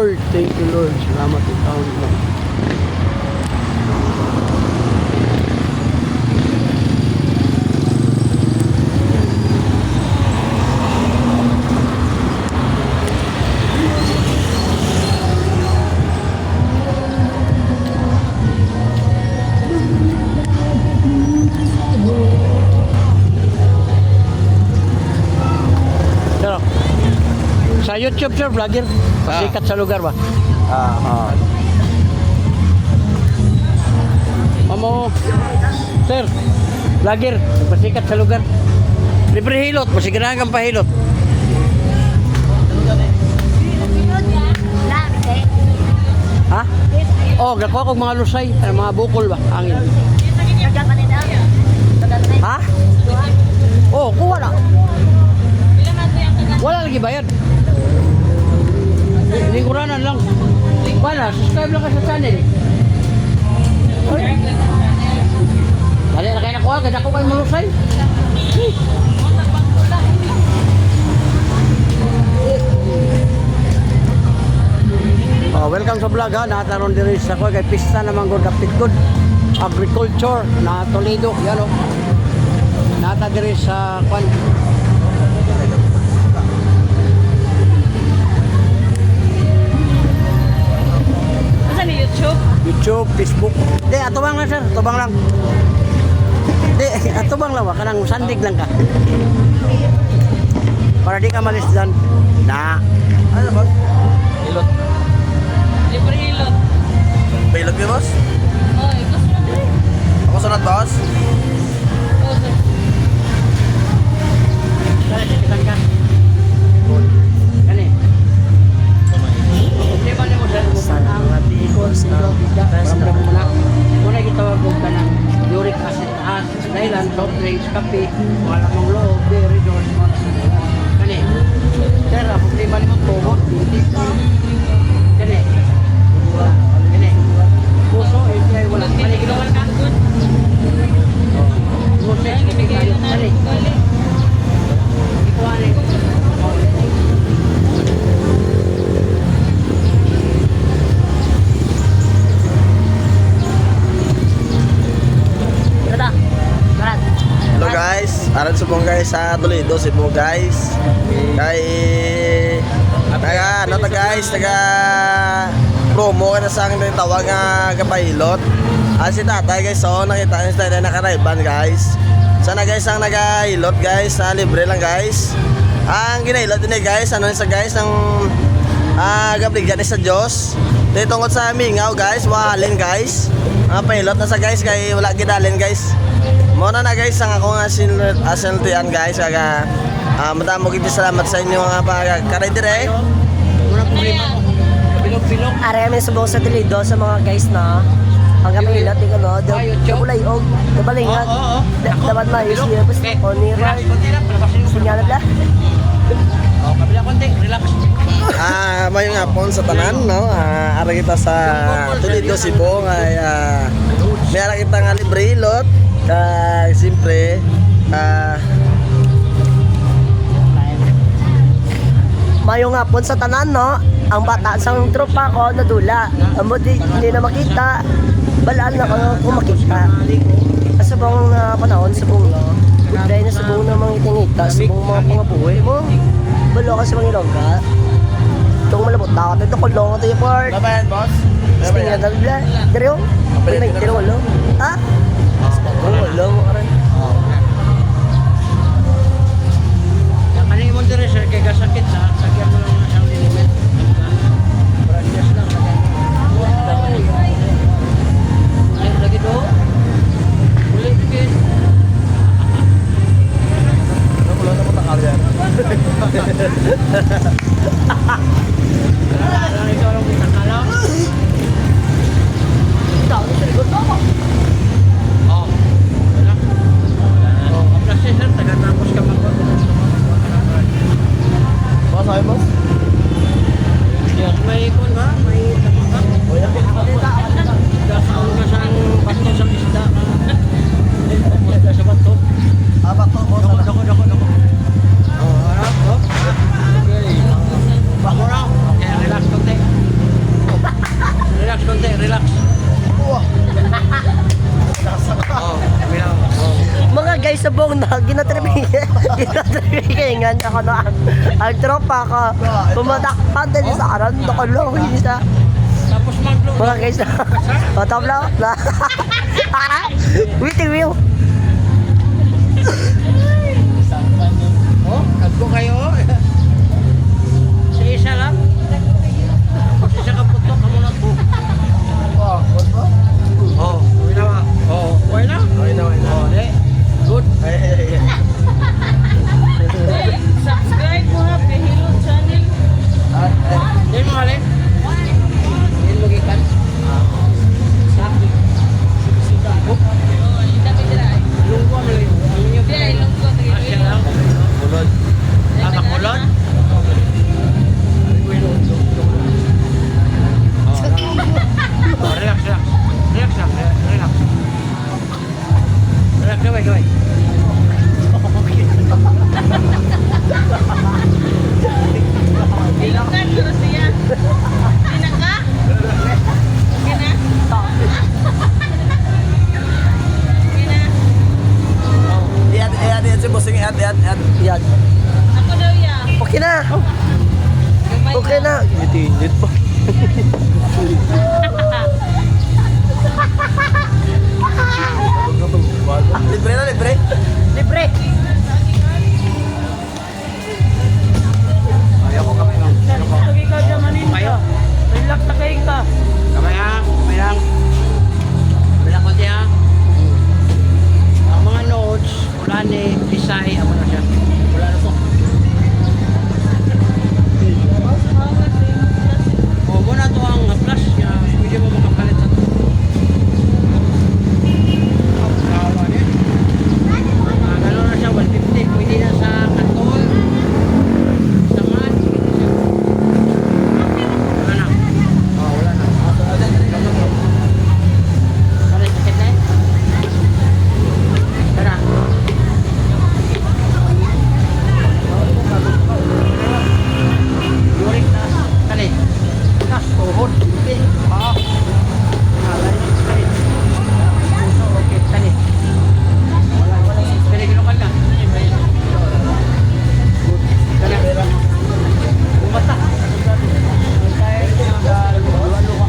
Lord. Thank you, Lord. Salamat sa taon mo. Pero, sa YouTube, sir, vlogger. Pasikat sa lugar ba? Mamo, sir, vlogger. Pasikat sa lugar. Libre hilot. Masigirahan kang pahilot. Ha? Oh, gakuha kong mga lusay. Mga bukol ba? Angin. Ha? Oh, kuha na. Wala lagi bayad. Lingkuranan lang. Wala, subscribe lang ka sa channel. Dali na kayo nakuha, ganda ko kayo malusay. Welcome sa vlog ha. Nataron diri sa ko kay pista naman good kapit good. Agriculture na Toledo, yan o. Nata diri sa kwan. YouTube, Facebook. Di, atubang lang sir, atubang lang. Di, atubang lang ba? Kanang sandig lang ka. Para di ka malis dyan. Na. Ano boss? Hilot. Libre hilot. Hilot ka boss? Oo, ikaw sunod eh. Ako sunod boss? Oo, sir. Kaya, sikitan ka. Gani. Di ba niyo mo sir? Ang equals na problem mo na. Muna gitawag ko ka ng uric acid at dahilan, soft drinks, kape, wala mong loob, dairy doors, mga kasanila. Kani, sir, ang problema niyo tumot, hindi. Kani, kani, puso, hindi ay wala. Kani, ginawan ka? Puso, hindi kayo. Kani, ikuha rin. Hello guys, aran subong guys sa Toledo, Cebu guys. Kay ano ta guys, taga promo ka na sa akin tawag nga kapahilot. Si tatay guys, so nakita niyo tayo na nakaraiban guys. Sana guys ang nagahilot guys, libre lang guys. Ang ginahilot din guys, ano sa guys ng gabligan sa Diyos. Dito tungkol sa mingaw guys, wahalin guys. Pahilot na sa guys kay wala gidalin guys. Muna na guys, ang akong asintian guys. Kaga madamo kita salamat sa inyo mga pagkaray dire. Muna problema mo. Bilog-bilog. Are kami subong sa Toledo sa mga guys na ang kami ilat di ko no. Dabulay og dabalingan. Dapat mais niya basta onira. Sinyal bla. Oh, kabila konti, relax. May nga pon sa tanan no. Ara kita sa Toledo, Cebu ay may ara kita nga libre lot. Kaya siyempre Mayo nga pon sa tanan no. Ang bata sang tropa ko nadula. Amo di hindi na makita. Balaan na ko makita. Sa bang panahon sa bung dahil na sa bung na mga itingita, sa bung mga pangabuhay mo. Balo ka sa mga ilongga. Itong malabot na ako. Ito kulong ito yung part. Babayan boss. Stinga na bla. Dari yung? May dari walo. Ha? Walo mo ka rin. Kanin mo dire sir kay gasakit na, sagyan mo lang ang limit. Branches lang ay lagi do. Uli bikin. Wala na mo takal yan. Ano ikaw lang kita kala? Ikaw, sa likod mo. Oh. Oh, aplas sir, taga tapos ka magpapos. Boss, subong na ginatripikingan ako na ang tropa ko. Pumatakpan din sa karan, nakalohin sa Tapos mag-vlog. mga guys na. Matabla. Waiting view. Oh, kagko kayo. Sa isa lang. Sa isa ka putok, kamo na po. Oh, okay na ba? Oh, okay na? Oh, good. Subscribe mo ha, Prehilot channel. Din mo halin? Din mo gikan? Sakit. Oh, Oh, dami dira. lunggo mo lang. Ang inyo. Dira ilong ko Asya lang. Kulod. Makulot? Oh, relax. Relax, gawin. Ilongkan ko siya. Sina ka? Okay na? Okay na? Iat si bossing, iat. Yan. Ako daw ya. Okay na. Gamay Okay na. Init pa. Libre. Libre. Ayaw ko kamay lang. Lagi ka damanin ka. Relax na kayo ka. Kamay lang. Bilang konti ha. Ang mga notes, wala ni Isay, ako na siya. Wala na po. O, muna to ang flash niya. Pwede mo makapalit sa to. Kawa niya. Gano'n na siya, 150. Pwede na sa katol. Sa mat. Wala na. Oh, wala na. Kali, sakit na eh. Tara. Yurik na. Kali. Kas, tuhod. Hindi. Paa. Alay. Kali. Puso, okay. Kali. Wala. Kali, ginukan ka. Kali. Bumata. Luwa-luwa.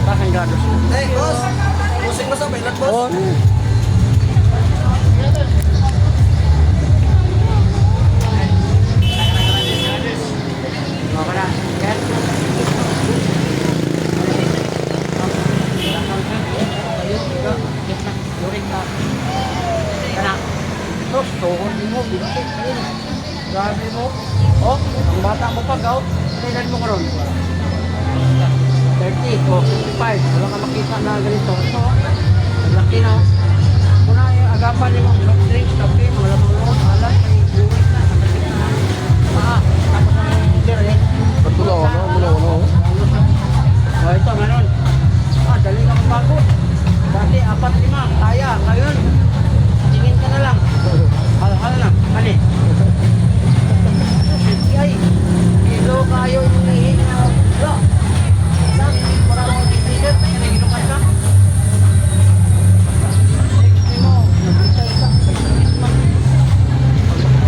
Bakang grados. Hey, boss. Bossing mo sa pilot, boss. Oh. Mga para, kan? Terus tuhon mo, bitik. Grabe mo. Oh, ang bata mo pa, gaw. Kailan mo karon? 30 o 55. Wala ka makita na ganito. Ito, ang laki na. Muna yung agapan niyo mga soft drinks, kape, mga lamang loon, alat, may buwis na, nakasip na. Tapos ang dire. Patulo, no? O, ito, meron. Dali ka mapagod. Dati, 4-5, kaya, ngayon. Tingin ka na lang. Halo lang, kali. Ay, kilo kayo yung nahihin na. Para mo t-shirt, ginukan ka. Sexy mo, nagbitay ka.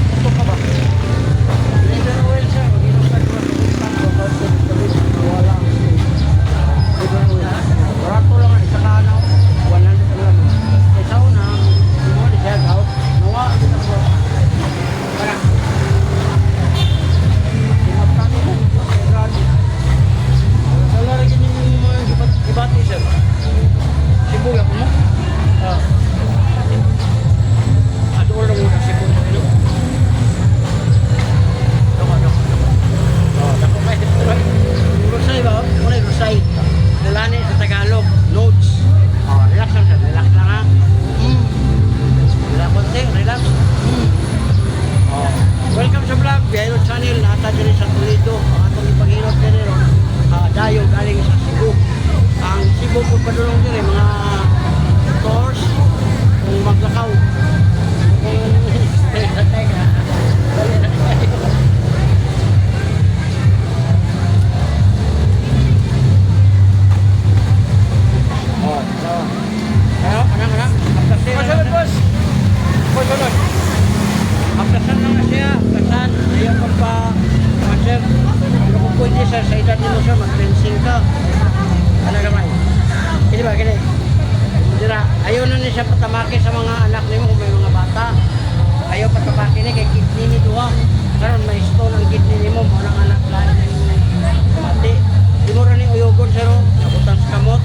Ito ka ba? Leather oil siya, ginukan ko. Wala. Leather oil. Barato lang, isa ka na. 100 lang. Isa una, hindi mo na-check out. Nawa, kita ko. Para. Tinaptano mo. Grabe. Wala rin yung mga ibati sir. Sibuya ko mo? Adoor lang muna sibuya ko mo. Dako kayo dito. Rusay ba? Muna yung rusay. Dalani sa Tagalog. Notes. Relax lang sir. Relax lang ha. Relax konti. Relax. Welcome sa vlog. Biyahilot channel. Nata dyan sa Toledo. Ang atong ipag-hilot dyan rin. Dayo galing sa Cebu. Ang Cebu po padulong dyan mga tours kung maglakaw. Ano? After sale. Ako sunod. Aplasan lang na siya. Aplasan. Ayaw ka pa. Master. Ano kung pwede sa edad nilo siya, mag-fencing ka. Ano naman? Hindi ba, gini? Dira, ayaw na niya siya patamaki sa mga anak niyo kung may mga bata. Ayaw patamaki niya kay kidney ni Duha. Karon may stone ang kidney ni mo, mga anak lain na yung mati. Di mo rin uyugon siya ro, nabutan sa kamot.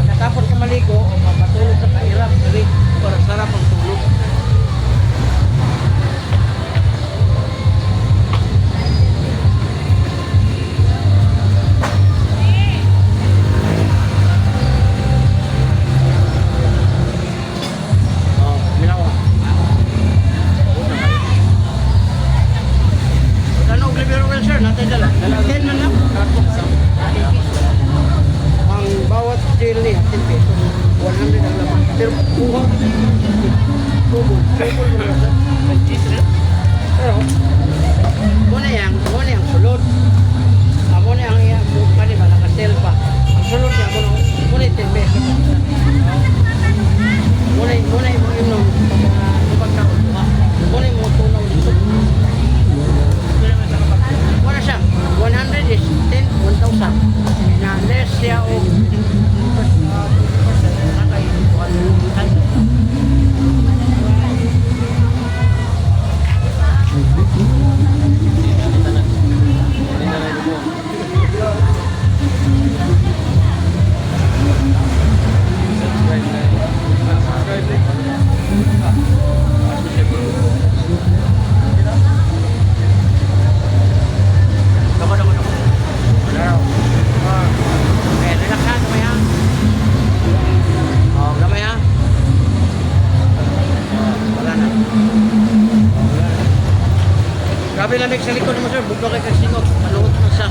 Pagkatapos ka maligo, mapatulog sa kahirap. Dali, para sarap ang tulog. Oh, minawa. Ano, Oliver Wilson, natin dala. Dala 10 man lang. Ang bawat jail niya, 10 pesos. 100 ang laman. Pero kuha. Tubo. Pero, muna yung sulod. Muna yung iya, muna ba, nakasel pa. Ang sulod niya, muna yung 10 pesos. Muna yung inom, pagkaon. Muna yung mga tunaw dito. Wala siya. 100 is 10, 1,000. Na less siya o grabe lamig sa likod mo sir, buglo kay Kasingot, maluot na siya.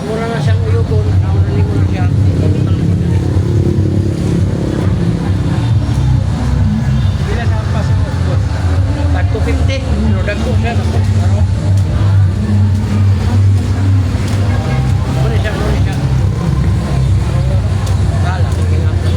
Mura na siyang uyugon, naunani mo na siya. Bila sa ampas mo? Tag 250, pero dagko siya. Muna siya. Kala, tingin ako.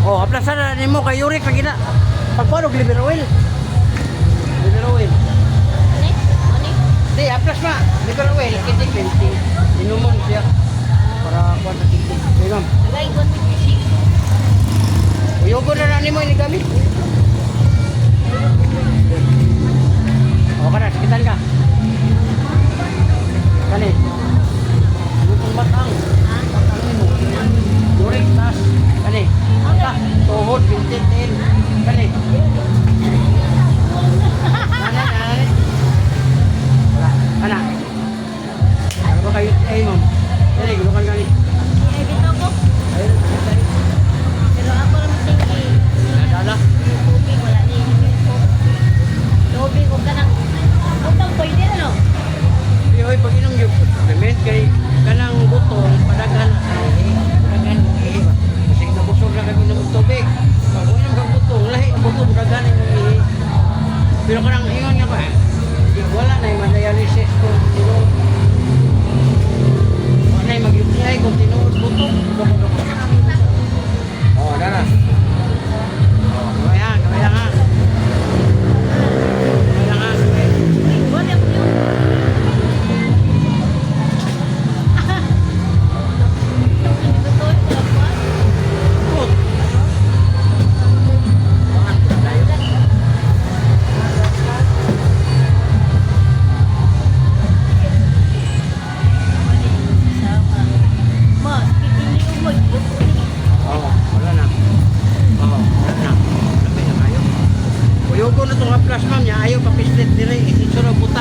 Oh, aplasan na nimo kay Yurik lagi na. Pagpanog liver oil. Liver oil. Di aplas ma. Liver oil kiti 20. Inumon siya para kuan na kiti. Ma'am. Uyogo na nimo ini gamit. Oh, kana sakitan ka. Kani.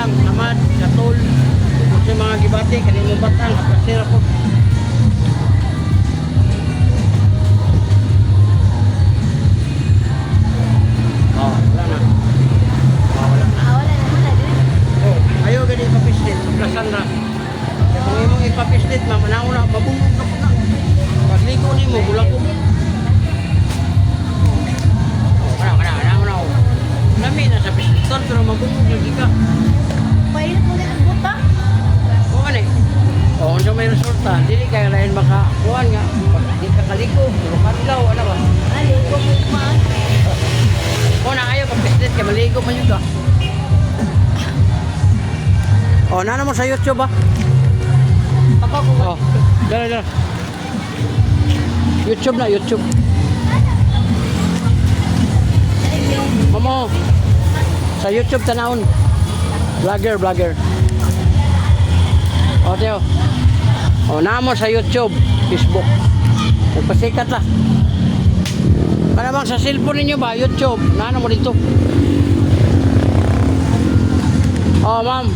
lang, tamad, katol. Kung sa mga gibati, kanino batang, kapasira po. Oh, wala na. Oh, wala na. Wala na muna din. Oh, ayaw gani ipapislit, plasan na. Kaya kung imong ipapislit, mamanaw na, mabungog na po na. Pagligo ni mo, bulang ko. Oh, kana, Nami na sa pisliton, pero mabungog lagi ka. Pailit mo din ang buta. O ano eh? O kung may resulta, hindi kaya lain makakuhan nga. Pag di ka kaliko, puro kadlaw, ano ba? Aligo mo man. O na kayo, pag pislit ka, maligo man yun ka. O, nana mo sa YouTube ba? Papa ko. O, dala. YouTube na, YouTube. Mamo, sa YouTube tanawon. Vlogger. O, Teo. O, namo sa YouTube, Facebook. Magpasikat la. Para bang sa cellphone ninyo ba, YouTube, nano mo dito. O, ma'am.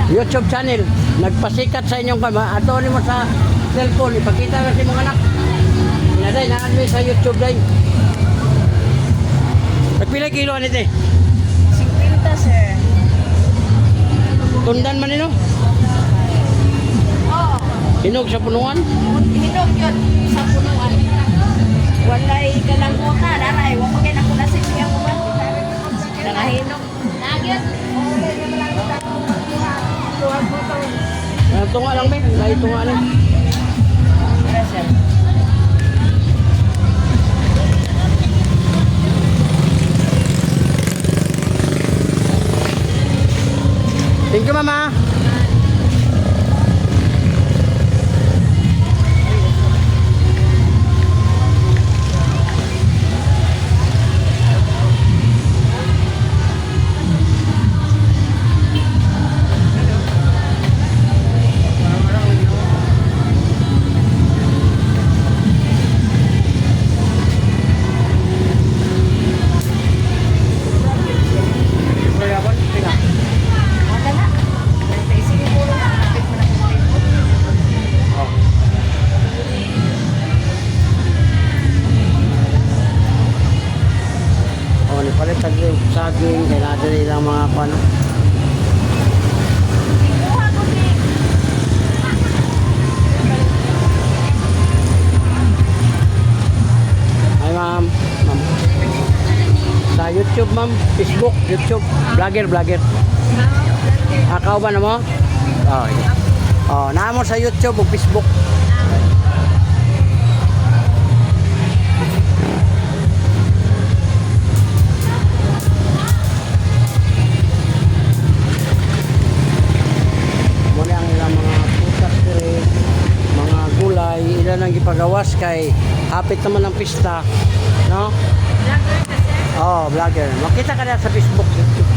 YouTube channel. Nagpasikat sa inyong kama. Ato ni mo sa cellphone. Ipakita na sa mga anak. Inaday, naan sa YouTube day. Nagpila kilo nito eh. 50, sir. Tundan man nino. Oo. Hinog sa punuan. Hinog yun sa punuan. Walay kalangutan. Aray, wala pa kayo nakulasip niya mo ba? Nakahinog. Nagyot. Tunga lang ba? Dahil tunga lang. Gracias. Thank you, mama. Wala na. Naisingin mo lang. Kapit mo na kung Oh, ni palit saging, kaya natin nilang mga pano. Kuha ko si. Ay, ma'am. Sa YouTube, ma'am. Facebook, YouTube. Vlogger. Akaw ba na mo? Oh, yeah. Oh, naamo sa YouTube o Facebook. Muna ang ilang mga putas dire, mga gulay, ilan ang ipagawas kay hapit naman ang pista, no? Vlogger ka, sir. Oh, vlogger. Makita ka na sa Facebook, YouTube.